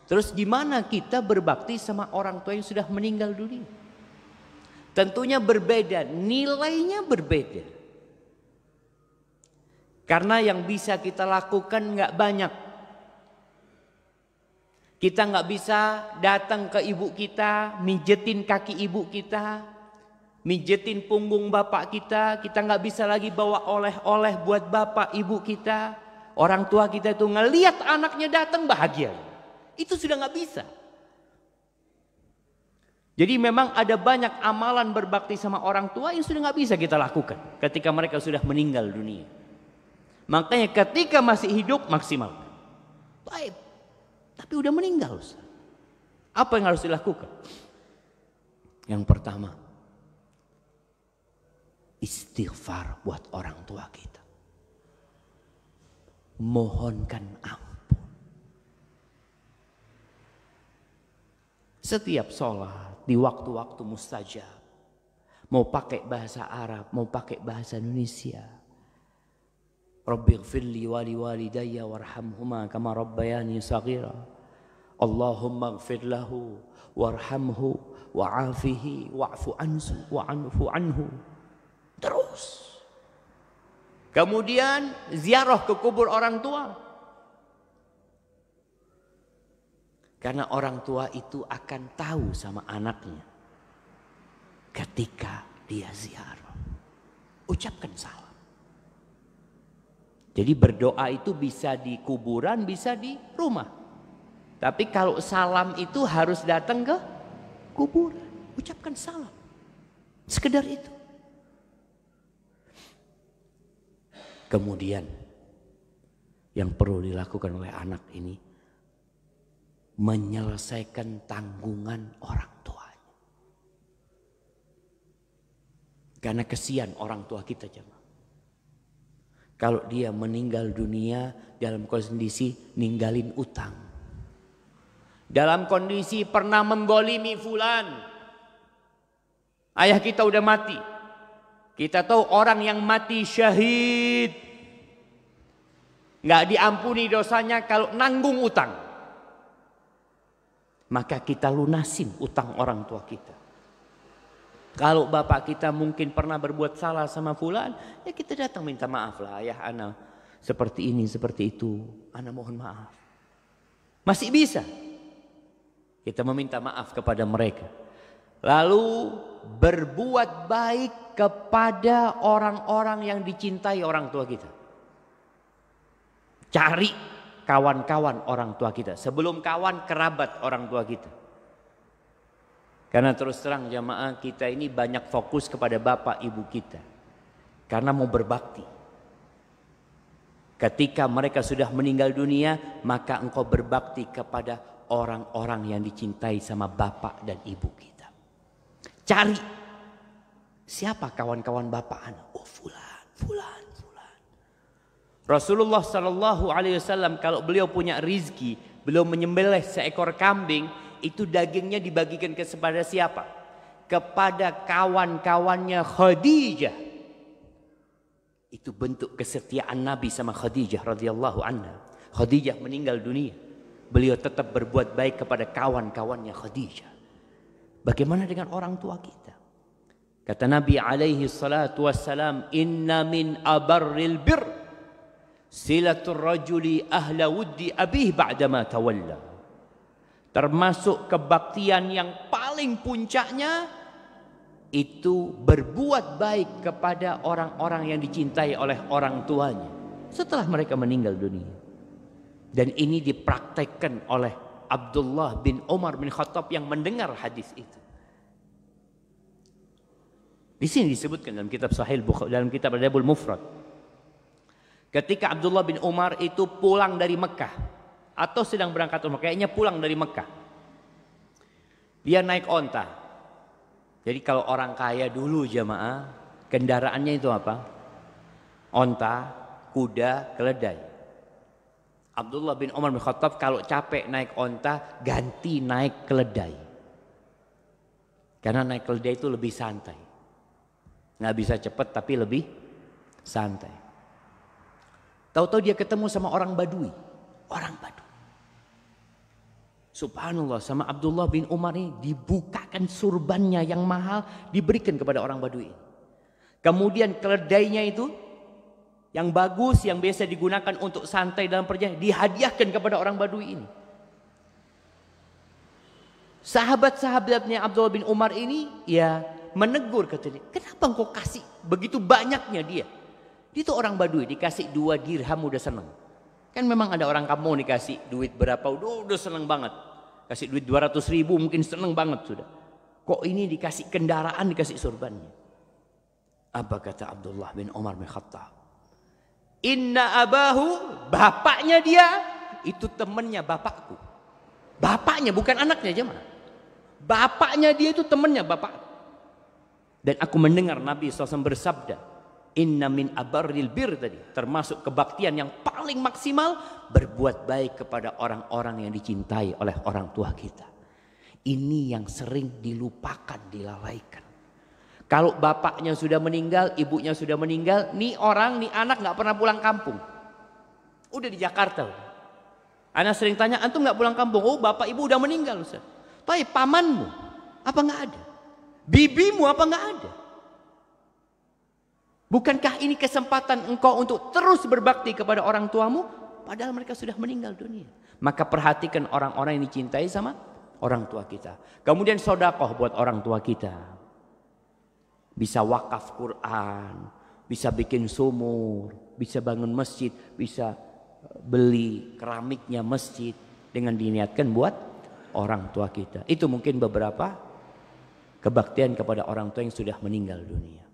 Terus gimana kita berbakti sama orang tua yang sudah meninggal dunia? Tentunya berbeda, nilainya berbeda. Karena yang bisa kita lakukan nggak banyak. Kita nggak bisa datang ke ibu kita, mijetin kaki ibu kita, mijetin punggung bapak kita. Kita nggak bisa lagi bawa oleh-oleh buat bapak ibu kita. Orang tua kita itu ngelihat anaknya datang bahagia. Itu sudah nggak bisa. Jadi memang ada banyak amalan berbakti sama orang tua yang sudah nggak bisa kita lakukan ketika mereka sudah meninggal dunia. Makanya ketika masih hidup maksimal. Baik, tapi udah meninggal. Apa yang harus dilakukan? Yang pertama, istighfar buat orang tua kita. Mohonkan ampun. Setiap sholat di waktu-waktu mustajab. Mau pakai bahasa Arab, mau pakai bahasa Indonesia. Rabbighfirli wa liwalidayya warhamhuma kama rabbayani shaghira. Allahumma ighfir lahu warhamhu wa'afihi wa'fu anhu. Terus. Kemudian ziarah ke kubur orang tua. Karena orang tua itu akan tahu sama anaknya ketika dia ziarah. Ucapkan salam. Jadi berdoa itu bisa di kuburan, bisa di rumah. Tapi kalau salam itu harus datang ke kuburan. Ucapkan salam. Sekedar itu. Kemudian yang perlu dilakukan oleh anak ini, menyelesaikan tanggungan orang tuanya. Karena kesian orang tua kita jemaah. Kalau dia meninggal dunia dalam kondisi ninggalin utang. Dalam kondisi pernah membolimi fulan. Ayah kita udah mati. Kita tahu orang yang mati syahid. Nggak diampuni dosanya kalau nanggung utang. Maka kita lunasin utang orang tua kita. Kalau bapak kita mungkin pernah berbuat salah sama fulan, ya kita datang minta maaf lah, ayah ana seperti ini, seperti itu, ana mohon maaf. Masih bisa kita meminta maaf kepada mereka. Lalu berbuat baik kepada orang-orang yang dicintai orang tua kita. Cari kawan-kawan orang tua kita. Sebelum kawan, kerabat orang tua kita. Karena terus terang jamaah, kita ini banyak fokus kepada bapak ibu kita. Karena mau berbakti. Ketika mereka sudah meninggal dunia, maka engkau berbakti kepada orang-orang yang dicintai sama bapak dan ibu kita. Cari. Siapa kawan-kawan bapak anak? Oh fulan. Rasulullah Sallallahu Alaihi Wasallam kalau beliau punya rizki, beliau menyembelih seekor kambing, itu dagingnya dibagikan kepada siapa? Kepada kawan-kawannya Khadijah. Itu bentuk kesetiaan Nabi sama Khadijah radhiyallahu anha. Khadijah meninggal dunia, beliau tetap berbuat baik kepada kawan-kawannya Khadijah. Bagaimana dengan orang tua kita? Kata Nabi alaihi salatu wassalam, inna min abarril bir silatul rajuli ahla wuddi abih ba'dama tawalla. Termasuk kebaktian yang paling puncaknya itu berbuat baik kepada orang-orang yang dicintai oleh orang tuanya setelah mereka meninggal dunia. Dan ini dipraktekkan oleh Abdullah bin Umar bin Khattab yang mendengar hadis itu. Di sini disebutkan dalam kitab Sahih Bukhari, dalam kitab Adabul Mufrad. Ketika Abdullah bin Umar itu pulang dari Mekah atau sedang berangkat umrah, kayaknya pulang dari Mekah. Dia naik onta. Jadi kalau orang kaya dulu jamaah, kendaraannya itu apa? Onta, kuda, keledai. Abdullah bin Umar bin Khattab kalau capek naik onta, ganti naik keledai. Karena naik keledai itu lebih santai. Nggak bisa cepat tapi lebih santai. Tahu-tahu dia ketemu sama orang Badui. Orang Badui. Subhanallah, sama Abdullah bin Umar ini dibukakan surbannya yang mahal, diberikan kepada orang Badui. Kemudian keledainya itu yang bagus, yang biasa digunakan untuk santai dalam perjalanan, dihadiahkan kepada orang Badui ini. Sahabat-sahabatnya Abdullah bin Umar ini ya menegur, katanya, kenapa engkau kasih begitu banyaknya dia? Dia itu orang Badui, dikasih 2 dirham udah senang. Kan memang ada orang kampung dikasih duit berapa udah senang banget. Kasih duit 200.000 mungkin senang banget sudah. Kok ini dikasih kendaraan, dikasih surbannya? Apa kata Abdullah bin Umar bin Khattab? Inna abahu, bapaknya dia itu temannya bapakku. Bapaknya bukan anaknya jemaah. Bapaknya dia itu temannya bapak. Dan aku mendengar Nabi SAW bersabda, inna min abarril bir tadi, termasuk kebaktian yang paling maksimal, berbuat baik kepada orang-orang yang dicintai oleh orang tua kita. Ini yang sering dilupakan, dilalaikan. Kalau bapaknya sudah meninggal, ibunya sudah meninggal, nih anak nggak pernah pulang kampung. Udah di Jakarta. Anak sering tanya, antum nggak pulang kampung? Oh, bapak ibu udah meninggal, Ustaz. Tapi pamanmu apa nggak ada? Bibimu apa nggak ada? Bukankah ini kesempatan engkau untuk terus berbakti kepada orang tuamu? Padahal mereka sudah meninggal dunia. Maka perhatikan orang-orang yang dicintai sama orang tua kita. Kemudian sedekah buat orang tua kita. Bisa wakaf Quran, bisa bikin sumur, bisa bangun masjid, bisa beli keramiknya masjid dengan diniatkan buat orang tua kita. Itu mungkin beberapa kebaktian kepada orang tua yang sudah meninggal dunia.